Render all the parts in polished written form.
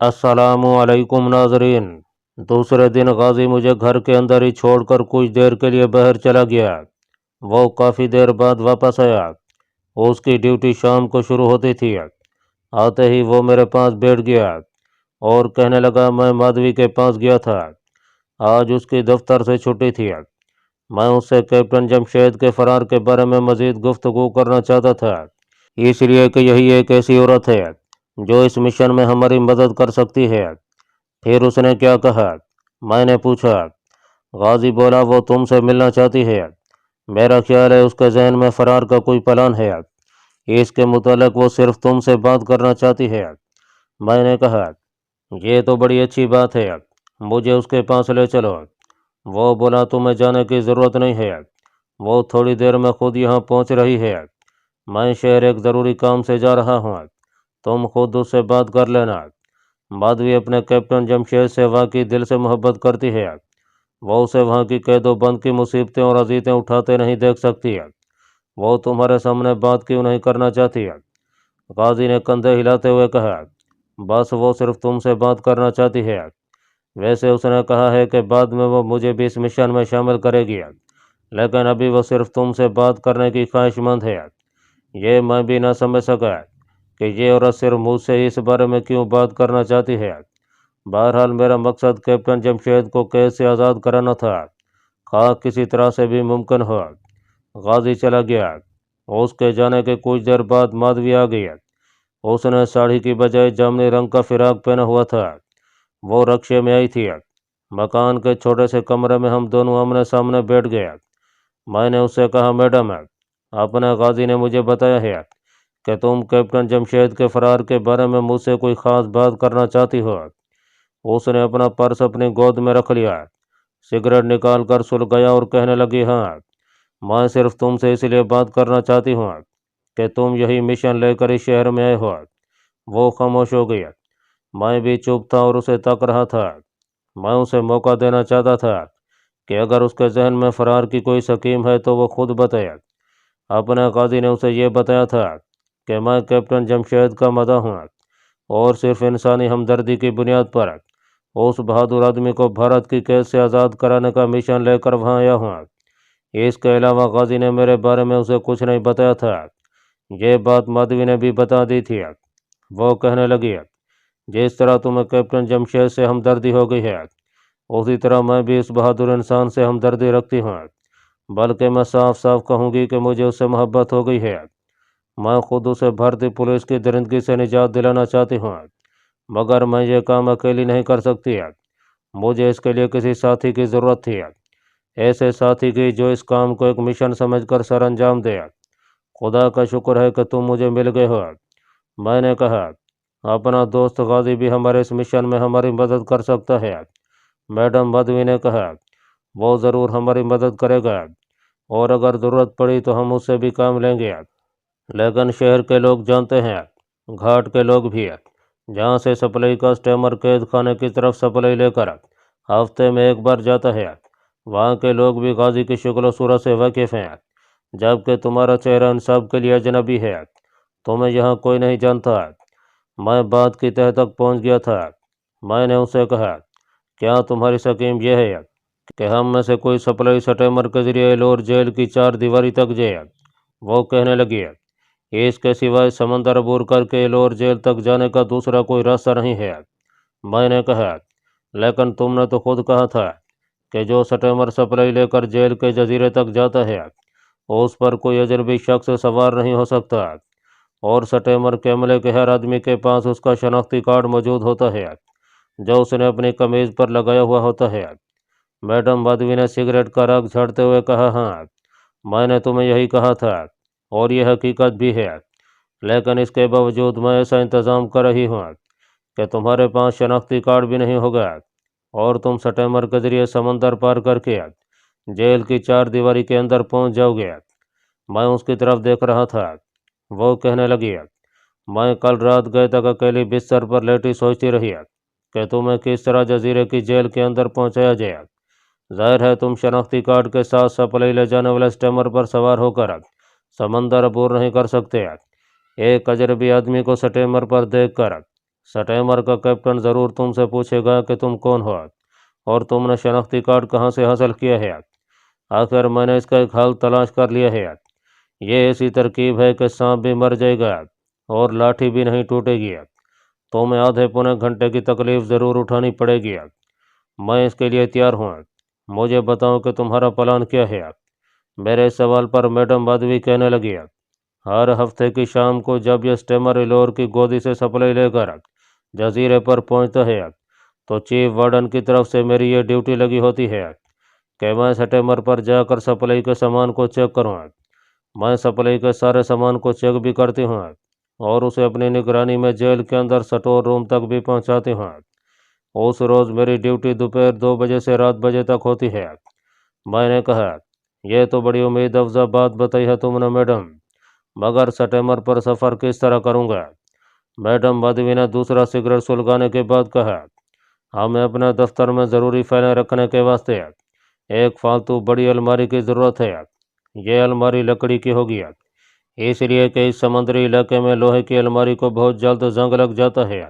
अस्सलामु अलैकुम नाजरीन। दूसरे दिन गाजी मुझे घर के अंदर ही छोड़कर कुछ देर के लिए बाहर चला गया। वो काफ़ी देर बाद वापस आया। उसकी ड्यूटी शाम को शुरू होती थी। आते ही वो मेरे पास बैठ गया और कहने लगा, मैं माधवी के पास गया था, आज उसकी दफ्तर से छुट्टी थी। मैं उससे कैप्टन जमशेद के फरार के बारे में मज़ीद गुफ्तगू करना चाहता था, इसलिए कि यही एक ऐसी औरत है जो इस मिशन में हमारी मदद कर सकती है। फिर उसने क्या कहा? मैंने पूछा। गाजी बोला, वो तुमसे मिलना चाहती है। मेरा ख्याल है उसके जहन में फरार का कोई प्लान है। इसके मुतालिक वो सिर्फ तुमसे बात करना चाहती है। मैंने कहा, ये तो बड़ी अच्छी बात है, मुझे उसके पास ले चलो। वो बोला, तुम्हें जाने की ज़रूरत नहीं है, वो थोड़ी देर में खुद यहाँ पहुँच रही है। मैं शहर एक ज़रूरी काम से जा रहा हूँ, तुम खुद उससे बात कर लेना। माधवी अपने कैप्टन जमशेद से वाकई दिल से मोहब्बत करती है। वो उसे वहाँ की कैदो बंद की मुसीबतें और अजीतें उठाते नहीं देख सकती है। वो तुम्हारे सामने बात क्यों नहीं करना चाहती है? गाजी ने कंधे हिलाते हुए कहा, बस वो सिर्फ तुमसे बात करना चाहती है। वैसे उसने कहा है कि बाद में वो मुझे भी इस मिशन में शामिल करेगी, लेकिन अभी वो सिर्फ तुमसे बात करने की ख्वाहिशमंद है। ये मैं भी ना समझ सका कि ये औरत सिर्फ मुझसे इस बारे में क्यों बात करना चाहती है। बहरहाल मेरा मकसद कैप्टन जमशेद को कैद से आज़ाद कराना था, खा किसी तरह से भी मुमकिन हो। गाजी चला गया। उसके जाने के कुछ देर बाद माधवी आ गई। उसने साड़ी की बजाय जामुनी रंग का फिराक पहना हुआ था। वो रक्शे में आई थी। मकान के छोटे से कमरे में हम दोनों आमने सामने बैठ गए। मैंने उससे कहा, मैडम, अपने गाजी ने मुझे बताया है कि तुम कैप्टन जमशेद के फरार के बारे में मुझसे कोई ख़ास बात करना चाहती हो। उसने अपना पर्स अपनी गोद में रख लिया, सिगरेट निकाल कर सुलगाया और कहने लगी, हाँ, मैं सिर्फ तुमसे इसलिए बात करना चाहती हूँ कि तुम यही मिशन लेकर इस शहर में आए हो। वो खामोश हो गई। मैं भी चुप था और उसे तक रहा था। मैं उसे मौका देना चाहता था कि अगर उसके जहन में फरार की कोई स्कीम है तो वो खुद बताए। अपने काजी ने उसे ये बताया था कि मैं कैप्टन जमशेद का मदा हूँ और सिर्फ इंसानी हमदर्दी की बुनियाद पर उस बहादुर आदमी को भारत की कैद से आज़ाद कराने का मिशन लेकर वहाँ आया हूँ। इसके अलावा गाजी ने मेरे बारे में उसे कुछ नहीं बताया था। ये बात माधवी ने भी बता दी थी। वो कहने लगी, जिस तरह तुम्हें कैप्टन जमशेद से हमदर्दी हो गई है, उसी तरह मैं भी इस बहादुर इंसान से हमदर्दी रखती हूँ। बल्कि मैं साफ साफ कहूँगी कि मुझे उससे मोहब्बत हो गई है। मैं खुद उसे भारतीय पुलिस की दरिंदगी से निजात दिलाना चाहती हूँ, मगर मैं ये काम अकेली नहीं कर सकती। मुझे इसके लिए किसी साथी की ज़रूरत थी, ऐसे साथी की जो इस काम को एक मिशन समझकर सर अंजाम दे। खुदा का शुक्र है कि तुम मुझे मिल गए हो। मैंने कहा, अपना दोस्त गाजी भी हमारे इस मिशन में हमारी मदद कर सकता है। मैडम माधवी ने कहा, वो ज़रूर हमारी मदद करेगा और अगर ज़रूरत पड़ी तो हम उससे भी काम लेंगे। लेकिन शहर के लोग जानते हैं, घाट के लोग भी, जहाँ से सप्लाई का स्टेमर कैद खाने की तरफ सप्लाई लेकर हफ्ते में एक बार जाता है, वहाँ के लोग भी गाजी की शक्ल सूरत से वाकिफ़ हैं, जबकि तुम्हारा चेहरा इन सब के लिए अजनबी है। तुम्हें यहाँ कोई नहीं जानता। मैं बात की तह तक पहुँच गया था। मैंने उससे कहा, क्या तुम्हारी स्कीम यह है कि हम में से कोई सप्लाई स्टेमर के जरिए एलोर जेल की चार दीवारी तक जाए? वो कहने लगी, इसके सिवाय समंदर अबूर करके एलोर जेल तक जाने का दूसरा कोई रास्ता नहीं है। मैंने कहा, लेकिन तुमने तो खुद कहा था कि जो स्टीमर सप्लाई लेकर जेल के जजीरे तक जाता है उस पर कोई अजनबी शख्स सवार नहीं हो सकता, और स्टीमर के अमले के हर आदमी के पास उसका शनाख्ती कार्ड मौजूद होता है जो उसने अपनी कमीज पर लगाया हुआ होता है। मैडम माधवी ने सिगरेट का राग झाड़ते हुए कहा, हाँ, मैंने तुम्हें यही कहा था और यह हकीकत भी है, लेकिन इसके बावजूद मैं ऐसा इंतज़ाम कर रही हूँ कि तुम्हारे पास शनाख्ती कार्ड भी नहीं होगा और तुम स्टीमर के जरिए समंदर पार करके जेल की चार दीवारी के अंदर पहुंच जाओगे। मैं उसकी तरफ देख रहा था। वो कहने लगी, मैं कल रात गए तक अकेली बिस्तर पर लेटी सोचती रही कि तुम्हें किस तरह जजीरे की जेल के अंदर पहुंचाया जाए। जाहिर है तुम शनाख्ती कार्ड के साथ सप्लाई ले जाने वाले स्टीमर पर सवार होकर समंदर अबूर नहीं कर सकते। एक अजनबी आदमी को स्टीमर पर देखकर स्टेमर का कैप्टन ज़रूर तुमसे पूछेगा कि तुम कौन हो और तुमने शनाख्ती कार्ड कहाँ से हासिल किया है। आखिर मैंने इसका एक हल तलाश कर लिया है। ये ऐसी तरकीब है कि सांप भी मर जाएगा और लाठी भी नहीं टूटेगी। तुम्हें आधे पौने घंटे की तकलीफ ज़रूर उठानी पड़ेगी। मैं इसके लिए तैयार हूँ। मुझे बताओ कि तुम्हारा प्लान क्या है। मेरे सवाल पर मैडम माधवी कहने लगी, हर हफ्ते की शाम को जब यह स्टेमर इलोर की गोदी से सप्लाई लेकर जजीरे पर पहुंचता है तो चीफ वार्डन की तरफ से मेरी ये ड्यूटी लगी होती है कि मैं स्टेमर पर जाकर सप्लाई के सामान को चेक करूँ। मैं सप्लाई के सारे सामान को चेक भी करती हूँ और उसे अपनी निगरानी में जेल के अंदर स्टोर रूम तक भी पहुँचाती हूँ। उस रोज़ मेरी ड्यूटी दोपहर 2 बजे से रात बजे तक होती है। मैंने कहा, यह तो बड़ी उम्मीद अफजा बात बताई है तुमने मैडम, मगर स्टेमर पर सफ़र किस तरह करूँगा। मैडम माधवी ने दूसरा सिगरेट सुलगाने के बाद कहा, हमें अपने दफ्तर में ज़रूरी फाइलें रखने के वास्ते एक फालतू बड़ी अलमारी की ज़रूरत है। यह अलमारी लकड़ी की होगी, इसलिए कि इस समुद्री इलाके में लोहे की अलमारी को बहुत जल्द जंग लग जाता है।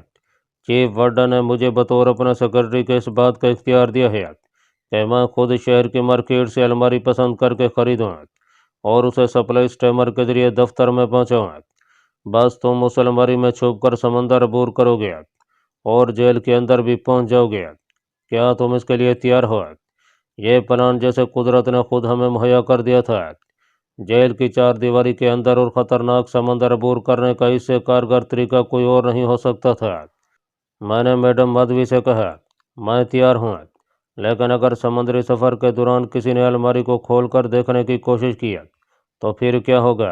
चीफ वार्डन ने मुझे बतौर अपने सेक्रेटरी के इस बात का इख्तियार दिया है कि मैं खुद शहर की मार्केट से अलमारी पसंद करके ख़रीदूँ और उसे सप्लाई स्टेमर के ज़रिए दफ्तर में पहुँचाऊँ। बस तुम उस अलमारी में छुप कर समंदर अबूर करोगे और जेल के अंदर भी पहुँच जाओगे। क्या तुम इसके लिए तैयार हो। ये प्लान जैसे कुदरत ने खुद हमें मुहैया कर दिया था। जेल की चार दीवारी के अंदर और ख़तरनाक समंदर अबूर करने का इससे कारगर तरीका कोई और नहीं हो सकता था। मैंने मैडम माधवी से कहा, मैं तैयार हूँ, लेकिन अगर समुद्री सफ़र के दौरान किसी ने अलमारी को खोल कर देखने की कोशिश की तो फिर क्या होगा।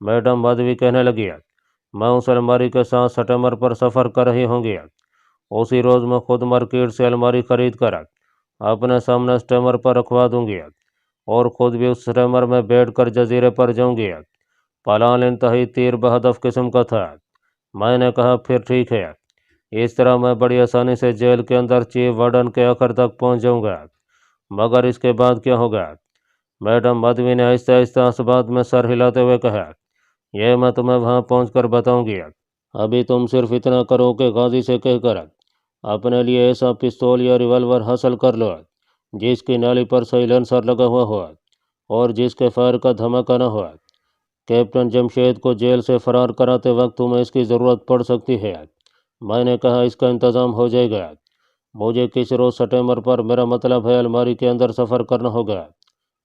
मैडम माधवी कहने लगी, मैं उस अलमारी के साथ स्टेमर पर सफ़र कर रही होंगी। उसी रोज़ मैं खुद मार्केट से अलमारी खरीद कर अपने सामने स्टेमर पर रखवा दूंगी और ख़ुद भी उस स्टेमर में बैठ कर जजीरे पर जाऊंगी। प्लान इंतहाई तीर बहदफ किस्म का था। मैंने कहा, फिर ठीक है, इस तरह मैं बड़ी आसानी से जेल के अंदर चीफ वार्डन के आखिर तक पहुंच जाऊंगा। मगर इसके बाद क्या होगा। मैडम माधवी ने आहिस्ता आहिस्ता इस बात में सर हिलाते हुए कहा, यह मैं तुम्हें वहां पहुंचकर बताऊंगी। अभी तुम सिर्फ इतना करो कि गाजी से कहकर अपने लिए ऐसा पिस्तौल या रिवॉल्वर हासिल कर लो जिसकी नाली पर साइलेंसर लगा हुआ हो और जिसके फायर का धमाका न हो। कैप्टन जमशेद को जेल से फरार कराते वक्त तुम्हें इसकी ज़रूरत पड़ सकती है। मैंने कहा, इसका इंतज़ाम हो जाएगा। मुझे किस रोज़ स्टेमर पर, मेरा मतलब है अलमारी के अंदर सफ़र करना होगा।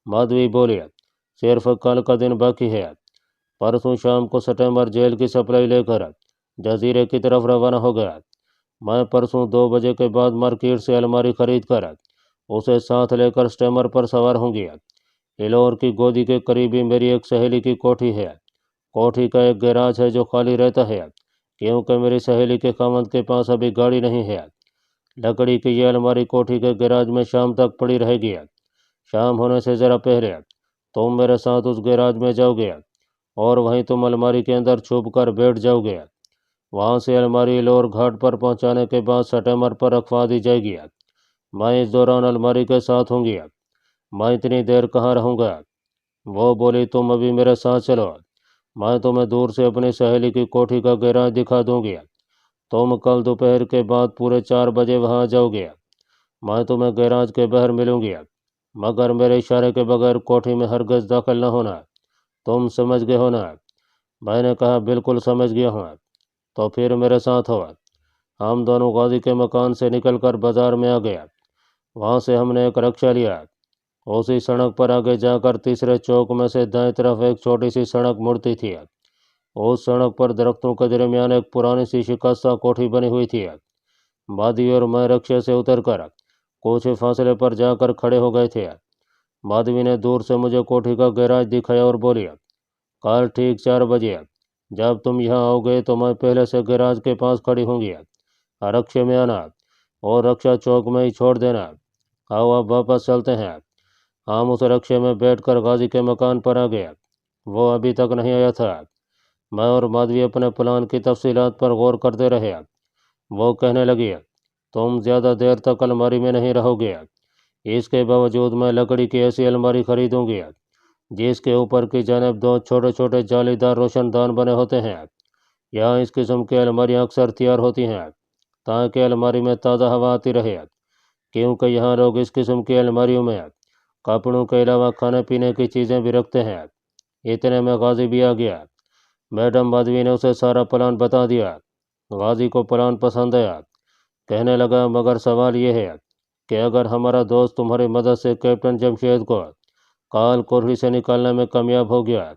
माधवी बोली, सिर्फ कल का दिन बाकी है। परसों शाम को स्टेमर जेल की सप्लाई लेकर जजीरे की तरफ रवाना होगा। मैं परसों 2 बजे के बाद मार्केट से अलमारी खरीद कर उसे साथ लेकर स्टेमर पर सवार होंगी। इलोर की गोदी के करीब ही मेरी एक सहेली की कोठी है। कोठी का एक गैराज है जो खाली रहता है क्योंकि मेरी सहेली के खामद के पास अभी गाड़ी नहीं है। लकड़ी की यह अलमारी कोठी के गैराज में शाम तक पड़ी रहेगी। शाम होने से ज़रा पहले तुम मेरे साथ उस गैराज में जाओगे और वहीं तुम अलमारी के अंदर छुप कर बैठ जाओगे। वहाँ से अलमारी इलोर घाट पर पहुँचाने के बाद स्टेमर पर रखवा दी जाएगी। मैं इस दौरान अलमारी के साथ होंगी। मैं इतनी देर कहाँ रहूँगा। वो बोली, तुम अभी मेरे साथ चलो, मैं तुम्हें दूर से अपनी सहेली की कोठी का गैराज दिखा दूंगी। तुम कल दोपहर के बाद पूरे 4 बजे वहाँ जाओगे। मैं तुम्हें गैराज के बाहर मिलूंगी, मगर मेरे इशारे के बगैर कोठी में हरगिज़ दाखिल न होना। तुम समझ गए हो ना। मैंने कहा, बिल्कुल समझ गया हूँ। तो फिर मेरे साथ हो। हम दोनों गाजी के मकान से निकलकर बाजार में आ गया। वहाँ से हमने एक रक्षा लिया। उसी सड़क पर आगे जाकर तीसरे चौक में से दाएं तरफ एक छोटी सी सड़क मुड़ती थी। उस सड़क पर दरख्तों के दरमियान एक पुरानी सी शिकस्ता कोठी बनी हुई थी। माधवी और मैं रक्षे से उतरकर कुछ फासले पर जाकर खड़े हो गए थे। माधवी ने दूर से मुझे कोठी का गैराज दिखाया और बोली, कल ठीक 4 बजे जब तुम यहाँ आओगे तो मैं पहले से गैराज के पास खड़ी होंगी। रक्षे में आना और रक्षा चौक में ही छोड़ देना। आओ अब वापस चलते हैं। हम उस रक्षे में बैठकर गाजी के मकान पर आ गए। वो अभी तक नहीं आया था। मैं और माधवी अपने प्लान की तफसीलात पर गौर करते रहे। वो कहने लगी, तुम ज़्यादा देर तक अलमारी में नहीं रहोगे। इसके बावजूद मैं लकड़ी की ऐसी अलमारी खरीदूंगी जिसके ऊपर की जानिब 2 छोटे छोटे जालीदार रोशनदान बने होते हैं। यहाँ इस किस्म की अलमारियाँ अक्सर तैयार होती हैं ताकि अलमारी में ताज़ा हवा आती रहे, क्योंकि यहाँ लोग इस किस्म की अलमारियों में कपड़ों के अलावा खाने पीने की चीज़ें भी रखते हैं। इतने में गाजी भी आ गया। मैडम माधवी ने उसे सारा प्लान बता दिया। गाजी को प्लान पसंद आया। कहने लगा, मगर सवाल यह है कि अगर हमारा दोस्त तुम्हारी मदद से कैप्टन जमशेद को काल कोठरी से निकालने में कामयाब हो गया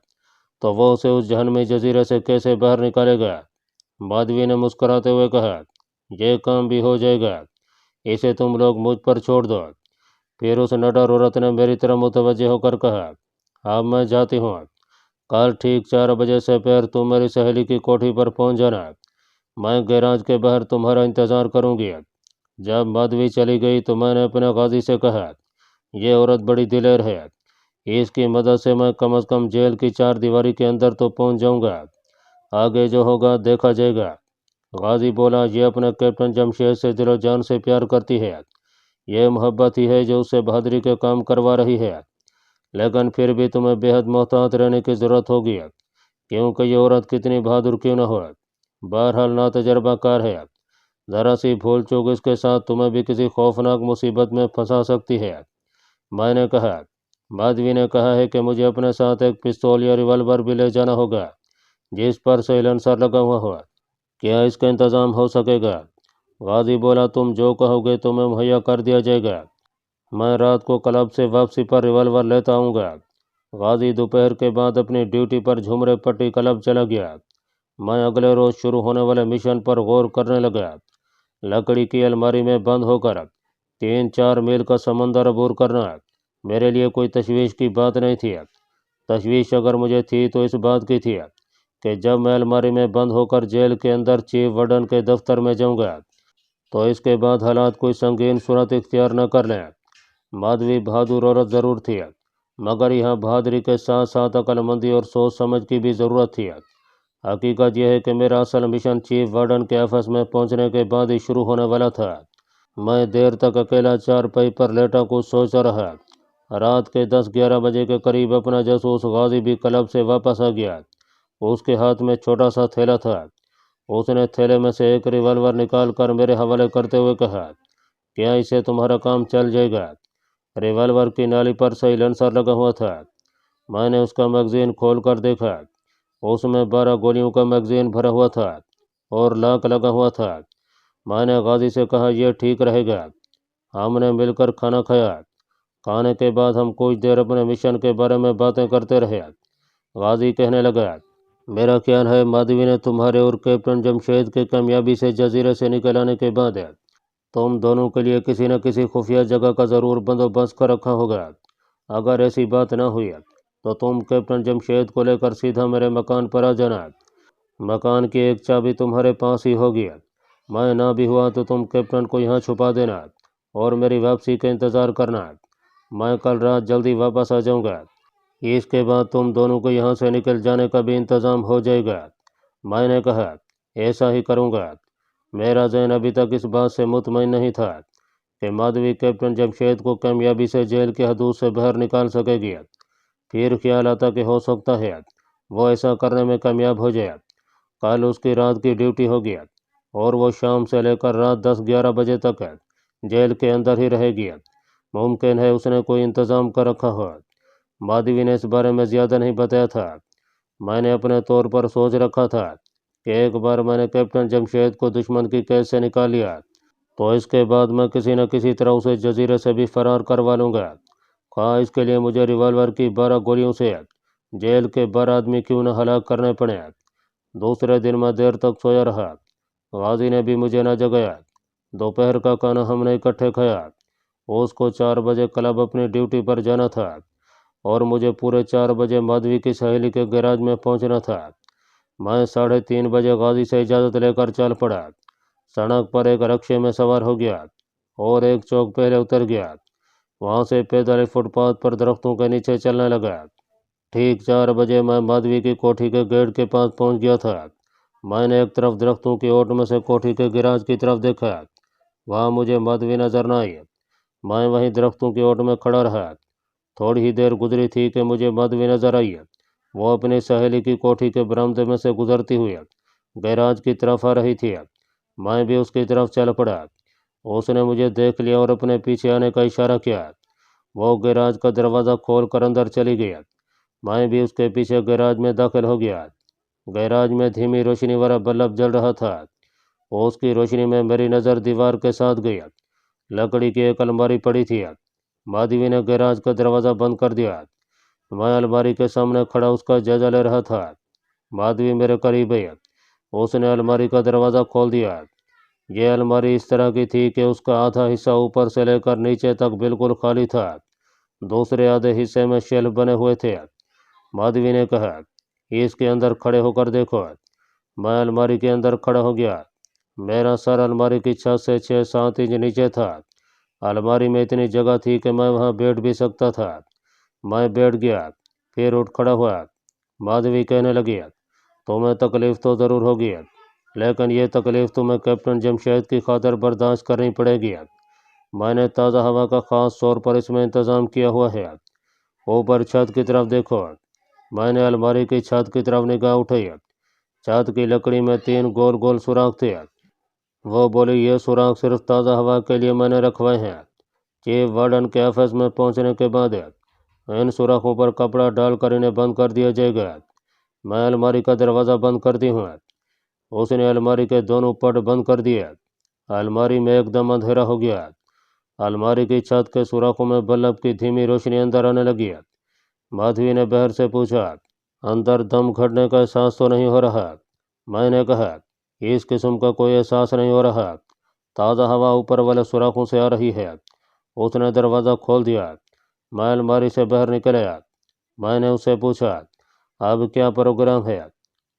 तो वो उसे उस जहन्नमी जजीरे से कैसे बाहर निकालेगा। माधवी ने मुस्कुराते हुए कहा, यह काम भी हो जाएगा, इसे तुम लोग मुझ पर छोड़ दो। फिर उस नडर औरत ने मेरी तरफ मुतवज्जे होकर कहा, अब मैं जाती हूँ। कल ठीक 4 बजे से पहले तुम मेरी सहेली की कोठी पर पहुँच जाना। मैं गैराज के बाहर तुम्हारा इंतज़ार करूँगी। जब माधवी चली गई तो मैंने अपने गाजी से कहा, यह औरत बड़ी दिलेर है, इसकी मदद से मैं कम अज़ कम जेल की 4 दीवारी के अंदर तो पहुँच जाऊँगा। आगे जो होगा देखा जाएगा। गाजी बोला, ये अपने कैप्टन जमशेद से दिलो जान से प्यार करती है। यह मोहब्बत ही है जो उससे बहादुरी के काम करवा रही है, लेकिन फिर भी तुम्हें बेहद मोहतात रहने की ज़रूरत होगी, क्योंकि ये औरत कितनी बहादुर क्यों न हो, बहरहाल ना तजर्बाकार है। ज़रा सी भूल चूक इसके साथ तुम्हें भी किसी खौफनाक मुसीबत में फंसा सकती है। मैंने कहा, माधवी ने कहा है कि मुझे अपने साथ एक पिस्तौल या रिवॉल्वर भी ले जाना होगा जिस पर साइलेंसर लगा हुआ हो। क्या इसका इंतज़ाम हो सकेगा? गाजी बोला, तुम जो कहोगे तुम्हें मुहैया कर दिया जाएगा। मैं रात को क्लब से वापसी पर रिवॉल्वर लेता आऊँगा। गाजी दोपहर के बाद अपनी ड्यूटी पर झुमरे पट्टी क्लब चला गया। मैं अगले रोज़ शुरू होने वाले मिशन पर गौर करने लगा। लकड़ी की अलमारी में बंद होकर 3-4 मील का समंदर अबूर करना मेरे लिए कोई तशवीश की बात नहीं थी। तशवीश अगर मुझे थी तो इस बात की थी कि जब मैं अलमारी में बंद होकर जेल के अंदर चीफ वार्डन के दफ्तर में जाऊंगा तो इसके बाद हालात कोई संगीन सूरत इख्तियार न कर लें। माधवी बहादुर औरत ज़रूर थी, मगर यहाँ बहादुरी के साथ साथ अक्लमंदी और सोच समझ की भी ज़रूरत थी। हकीकत यह है कि मेरा असल मिशन चीफ वार्डन के ऑफिस में पहुंचने के बाद ही शुरू होने वाला था। मैं देर तक अकेला चारपाई पर लेटा कुछ सोच रहा। रात के 10-11 बजे के करीब अपना जासूस गाजी भी क्लब से वापस आ गया। उसके हाथ में छोटा सा थैला था। उसने थैले में से एक रिवॉल्वर निकाल कर मेरे हवाले करते हुए कहा, क्या इससे तुम्हारा काम चल जाएगा? रिवॉल्वर की नाली पर साइलेंसर लगा हुआ था। मैंने उसका मैगजीन खोल कर देखा। उसमें 12 गोलियों का मैगजीन भरा हुआ था और लॉक लगा हुआ था। मैंने गाजी से कहा, यह ठीक रहेगा। हमने मिलकर खाना खाया। खाने के बाद हम कुछ देर अपने मिशन के बारे में बातें करते रहे। गाजी कहने लगा, मेरा ख्याल है माधवी ने तुम्हारे और कैप्टन जमशेद के कामयाबी से जजीरे से निकल आने के बाद तुम दोनों के लिए किसी न किसी खुफिया जगह का ज़रूर बंदोबस्त कर रखा होगा। अगर ऐसी बात न हुई तो तुम कैप्टन जमशेद को लेकर सीधा मेरे मकान पर आ जाना। मकान की एक चाबी तुम्हारे पास ही होगी। मैं ना भी हुआ तो तुम कैप्टन को यहाँ छुपा देना और मेरी वापसी का इंतज़ार करना। मैं कल रात जल्दी वापस आ जाऊँगा। इसके बाद तुम दोनों को यहाँ से निकल जाने का भी इंतज़ाम हो जाएगा। मैंने कहा, ऐसा ही करूँगा। मेरा ज़हन अभी तक इस बात से मुतमईन नहीं था कि माधवी कैप्टन जमशेद को कामयाबी से जेल के हदूद से बाहर निकाल सकेगी। फिर ख्याल आता कि हो सकता है वो ऐसा करने में कामयाब हो जाए। कल उसकी रात की ड्यूटी होगी और वो शाम से लेकर रात 10-11 बजे तक जेल के अंदर ही रहेगी। मुमकिन है उसने कोई इंतज़ाम कर रखा हो। माधवी ने इस बारे में ज़्यादा नहीं बताया था। मैंने अपने तौर पर सोच रखा था कि एक बार मैंने कैप्टन जमशेद को दुश्मन की कैद से निकाल लिया तो इसके बाद मैं किसी न किसी तरह उसे जजीरे से भी फरार करवा लूँगा, ख्वाह इसके लिए मुझे रिवॉल्वर की 12 गोलियों से जेल के 12 आदमी क्यों न हलाक करने पड़े। दूसरे दिन मैं देर तक सोया रहा। गाजी ने भी मुझे न जगाया। दोपहर का खाना हमने इकट्ठे खाया। उसको 4 बजे क्लब अपनी ड्यूटी पर जाना था और मुझे पूरे 4 बजे माधवी की सहेली के गैराज में पहुंचना था। मैं 3:30 बजे गाजी से इजाज़त लेकर चल पड़ा। सड़क पर एक रक्शे में सवार हो गया और एक चौक पहले उतर गया। वहां से पैदल फुटपाथ पर दरख्तों के नीचे चलने लगा। ठीक 4 बजे मैं माधवी की कोठी के गेट के पास पहुंच गया था। मैंने एक तरफ दरख्तों की ओट में से कोठी के गिराज की तरफ देखा। वहां मुझे माधवी नजर न आई। मैं वहीं दरख्तों की ओट में खड़ा रहा। थोड़ी ही देर गुजरी थी कि मुझे माधवी नजर आई। वो अपनी सहेली की कोठी के बरामदे में से गुजरती हुई गैराज की तरफ आ रही थी। मैं भी उसकी तरफ चल पड़ा। उसने मुझे देख लिया और अपने पीछे आने का इशारा किया। वो गैराज का दरवाज़ा खोल कर अंदर चली गई। मैं भी उसके पीछे गैराज में दाखिल हो गया। गैराज में धीमी रोशनी वाला बल्ब जल रहा था। उसकी रोशनी में मेरी नज़र दीवार के साथ गई। लकड़ी की एक अलमारी पड़ी थी। माधवी ने गैराज का दरवाज़ा बंद कर दिया। मैं अलमारी के सामने खड़ा उसका जायजा ले रहा था। माधवी मेरे करीब आई। उसने अलमारी का दरवाज़ा खोल दिया। यह अलमारी इस तरह की थी कि उसका आधा हिस्सा ऊपर से लेकर नीचे तक बिल्कुल खाली था। दूसरे आधे हिस्से में शेल्फ बने हुए थे। माधवी ने कहा, इसके अंदर खड़े होकर देखो। मैं अलमारी के अंदर खड़ा हो गया। मेरा सर अलमारी की छत से 6-7 इंच नीचे था। अलमारी में इतनी जगह थी कि मैं वहां बैठ भी सकता था। मैं बैठ गया, फिर उठ खड़ा हुआ। माधवी कहने लगी, तुम्हें तकलीफ तो ज़रूर होगी, लेकिन ये तकलीफ तुम्हें कैप्टन जमशेद की खातिर बर्दाश्त करनी पड़ेगी। मैंने ताज़ा हवा का ख़ास तौर पर इसमें इंतज़ाम किया हुआ है। ऊपर छत की तरफ देखो। मैंने अलमारी की छत की तरफ निगाह उठाई। छत की लकड़ी में 3 गोल गोल सुराख थे। वो बोली, ये सुराख सिर्फ ताज़ा हवा के लिए मैंने रखवाए हैं। चीफ वार्डन के ऑफिस में पहुंचने के बाद इन सुराखों पर कपड़ा डालकर इन्हें बंद कर दिया जाएगा। मैं अलमारी का दरवाज़ा बंद करती हूँ। उसने अलमारी के दोनों पट बंद कर दिए। अलमारी में एकदम अंधेरा हो गया। अलमारी की छत के सुराखों में बल्ब की धीमी रोशनी अंदर आने लगी। माधवी ने बहर से पूछा, अंदर दम घटने का एहसास तो नहीं हो रहा? मैंने कहा, इस किस्म का कोई एहसास नहीं हो रहा। ताज़ा हवा ऊपर वाले सुराखों से आ रही है। उसने दरवाज़ा खोल दिया। मैं अलमारी से बाहर निकल आया। मैंने उससे पूछा, अब क्या प्रोग्राम है?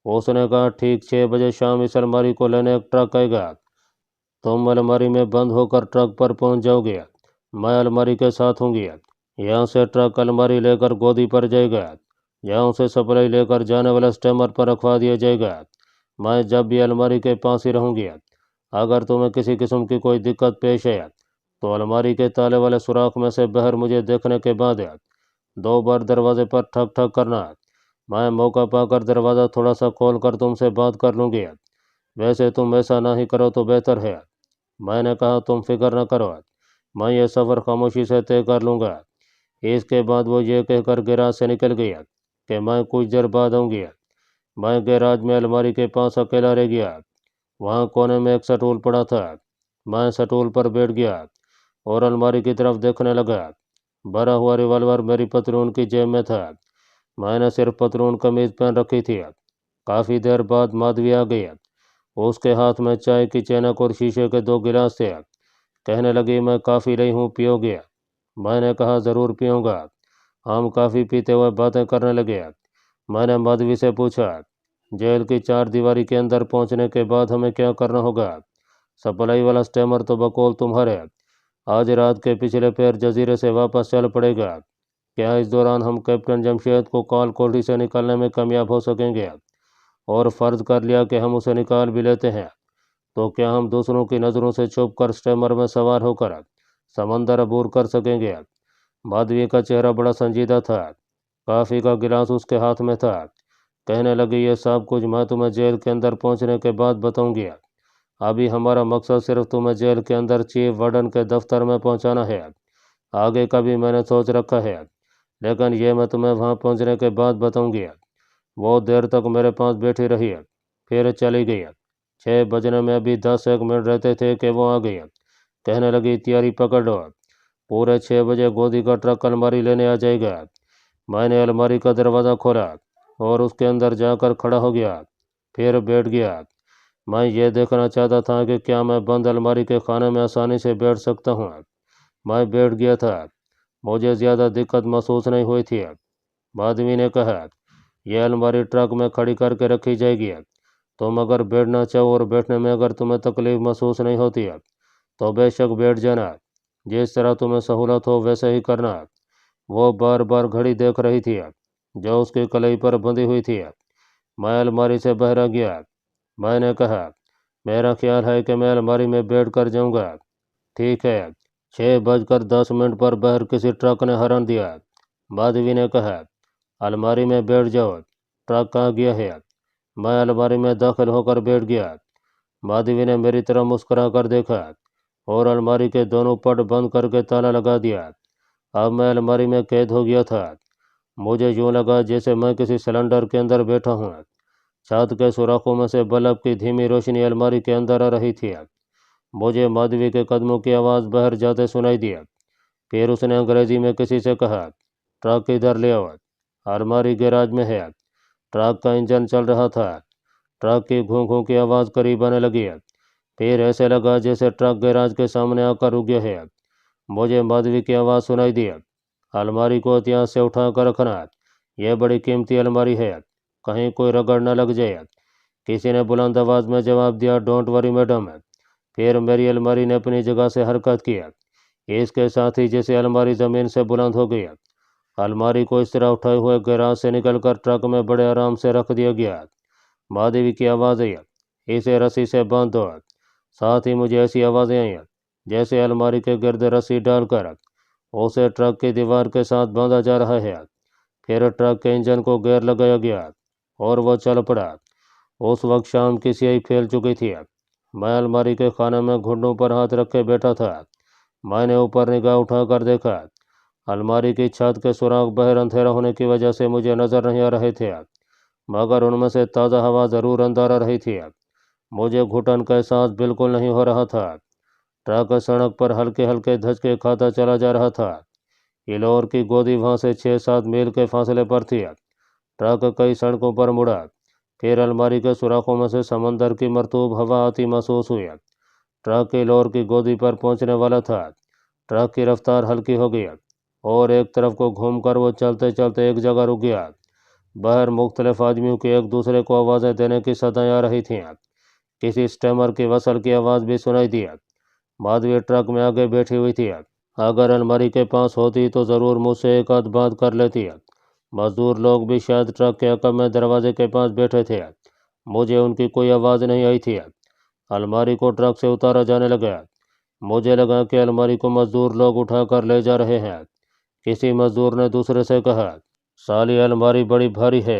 उसने कहा, ठीक 6 बजे शाम इस अलमारी को लेने एक ट्रक आएगा। तुम अलमारी में बंद होकर ट्रक पर पहुंच जाओगे। मैं अलमारी के साथ होंगी। यहाँ से ट्रक अलमारी लेकर गोदी पर जाएगा। यहाँ से सप्लाई लेकर जाने वाले स्टेमर पर रखवा दिया जाएगा। मैं जब भी अलमारी के पास ही रहूँगी। अगर तुम्हें किसी किस्म की कोई दिक्कत पेश है तो अलमारी के ताले वाले सुराख में से बाहर मुझे देखने के बाद 2 बार दरवाजे पर ठक ठक करना। मैं मौका पाकर दरवाज़ा थोड़ा सा खोल कर तुमसे बात कर लूँगी। वैसे तुम ऐसा ना ही करो तो बेहतर है। मैंने कहा, तुम फिक्र न करो, मैं ये सफ़र खामोशी से तय कर लूँगा। इसके बाद वो ये कहकर गैराज से निकल गया कि मैं कुछ देर बाद आऊँगी। मैं गैराज में अलमारी के पास अकेला रह गया। वहाँ कोने में एक स्टूल पड़ा था। मैं स्टूल पर बैठ गया और अलमारी की तरफ देखने लगा। भरा हुआ रिवॉल्वर मेरी पतलून की जेब में था। मैंने सिर्फ पतलून कमीज पहन रखी थी। काफ़ी देर बाद माधवी आ गई। उसके हाथ में चाय की चैनक और शीशे के 2 गिलास थे। कहने लगी, मैं काफ़ी रही हूँ, पियोगे? मैंने कहा, ज़रूर पीऊँगा। हम काफ़ी पीते हुए बातें करने लगे। मैंने माधवी से पूछा, जेल की 4 दीवारी के अंदर पहुंचने के बाद हमें क्या करना होगा? सप्लाई वाला स्टेमर तो बकौल तुम्हारे आज रात के पिछले पैर जजीरे से वापस चल पड़ेगा। क्या इस दौरान हम कैप्टन जमशेद को काल कोठरी से निकालने में कामयाब हो सकेंगे? और फ़र्ज कर लिया कि हम उसे निकाल भी लेते हैं, तो क्या हम दूसरों की नज़रों से छुप कर स्टेमर में सवार होकर समंदर अबूर कर सकेंगे? माधवी का चेहरा बड़ा संजीदा था। कॉफ़ी का गिलास उसके हाथ में था। कहने लगी, ये सब कुछ मैं तुम्हें जेल के अंदर पहुंचने के बाद बताऊंगी। अभी हमारा मकसद सिर्फ तुम्हें जेल के अंदर चीफ वार्डन के दफ्तर में पहुंचाना है। आगे का भी मैंने सोच रखा है, लेकिन ये मैं तुम्हें वहां पहुंचने के बाद बताऊंगी। वो देर तक मेरे पास बैठी रही, फिर चली गई। 6 बजने में अभी 10 एक मिनट रहते थे कि वो आ गई। कहने लगी, तैयारी पकड़ लो, पूरे 6 बजे गोदी का ट्रक अलमारी लेने आ जाएगा। मैंने अलमारी का दरवाज़ा खोला और उसके अंदर जाकर खड़ा हो गया, फिर बैठ गया। मैं ये देखना चाहता था कि क्या मैं बंद अलमारी के खाने में आसानी से बैठ सकता हूँ। मैं बैठ गया था। मुझे ज़्यादा दिक्कत महसूस नहीं हुई थी। माधवी ने कहा, यह अलमारी ट्रक में खड़ी करके रखी जाएगी। तुम अगर बैठना चाहो और बैठने में अगर तुम्हें तकलीफ महसूस नहीं होती तो बेशक बैठ जाना। जिस तरह तुम्हें सहूलत हो वैसे ही करना। वो बार बार घड़ी देख रही थी जो उसकी कलाई पर बंधी हुई थी। मैं अलमारी से बाहर आ गया। मैंने कहा, मेरा ख्याल है कि मैं अलमारी में बैठ कर जाऊँगा। ठीक है। 6:10 पर बाहर किसी ट्रक ने हॉर्न दिया। माधवी ने कहा, अलमारी में बैठ जाओ, ट्रक कहाँ गया है? मैं अलमारी में दाखिल होकर बैठ गया। माधवी ने मेरी तरफ मुस्कुरा कर देखा और अलमारी के दोनों पट बंद करके ताला लगा दिया। अब मैं अलमारी में कैद हो गया था। मुझे यूं लगा जैसे मैं किसी सिलेंडर के अंदर बैठा हूँ। छत के सुराखों में से बल्ब की धीमी रोशनी अलमारी के अंदर आ रही थी। मुझे माधवी के कदमों की आवाज़ बाहर जाते सुनाई दी। फिर उसने अंग्रेजी में किसी से कहा, ट्रक इधर ले आओ, अलमारी गैराज में है। ट्रक का इंजन चल रहा था। ट्रक की घूं घूं की आवाज़ करीब आने लगी। फिर ऐसे लगा जैसे ट्रक गैराज के सामने आकर रुक गया है। मुझे माधवी की आवाज़ सुनाई दी, अलमारी को एहतियात से उठा कर रखना, यह बड़ी कीमती अलमारी है, कहीं कोई रगड़ न लग जाए। किसी ने बुलंद आवाज़ में जवाब दिया, डोंट वरी मैडम। फिर मेरी अलमारी ने अपनी जगह से हरकत किया। इसके साथ ही जैसे अलमारी ज़मीन से बुलंद हो गई। अलमारी को इस तरह उठाए हुए गैराज से निकलकर ट्रक में बड़े आराम से रख दिया गया। माधवी की आवाज़ आई, इसे रस्सी से बांध दो। साथ ही मुझे ऐसी आवाज़ें आई जैसे अलमारी के गिर्द रस्सी डालकर उसे ट्रक की दीवार के साथ बांधा जा रहा है। फिर ट्रक के इंजन को गियर लगाया गया और वह चल पड़ा। उस वक्त शाम की स्याही फैल चुकी थी। मैं अलमारी के खाने में घुटनों पर हाथ रखे बैठा था। मैंने ऊपर निगाह उठाकर देखा। अलमारी की छत के सुराख बाहर अंधेरा होने की वजह से मुझे नजर नहीं आ रहे थे, मगर उनमें से ताज़ा हवा ज़रूर अंदर आ रही थी। मुझे घुटन का एहसास बिल्कुल नहीं हो रहा था। ट्रक सड़क पर हल्के हल्के धचके खाता चला जा रहा था। इलौर की गोदी वहाँ से 6-7 मील के फासले पर थी। ट्रक कई सड़कों पर मुड़ा। फिर अलमारी के सुराखों में से समंदर की मरतूब हवा आती महसूस हुई। ट्रक इलौर की गोदी पर पहुंचने वाला था। ट्रक की रफ्तार हल्की हो गई और एक तरफ को घूमकर वो चलते चलते एक जगह रुक गया। बाहर मुख्तलिफ आदमियों की एक दूसरे को आवाज़ें देने की सदाएं आ रही थीं। किसी स्टेमर की वसल की आवाज़ भी सुनाई दी। माधवी ट्रक में आगे बैठी हुई थी। अगर अलमारी के पास होती तो ज़रूर मुझसे एक आध बात कर लेती। मजदूर लोग भी शायद ट्रक के अकब में दरवाजे के पास बैठे थे। मुझे उनकी कोई आवाज़ नहीं आई थी। अलमारी को ट्रक से उतारा जाने लगा। मुझे लगा कि अलमारी को मजदूर लोग उठाकर ले जा रहे हैं। किसी मजदूर ने दूसरे से कहा, साली अलमारी बड़ी भारी है,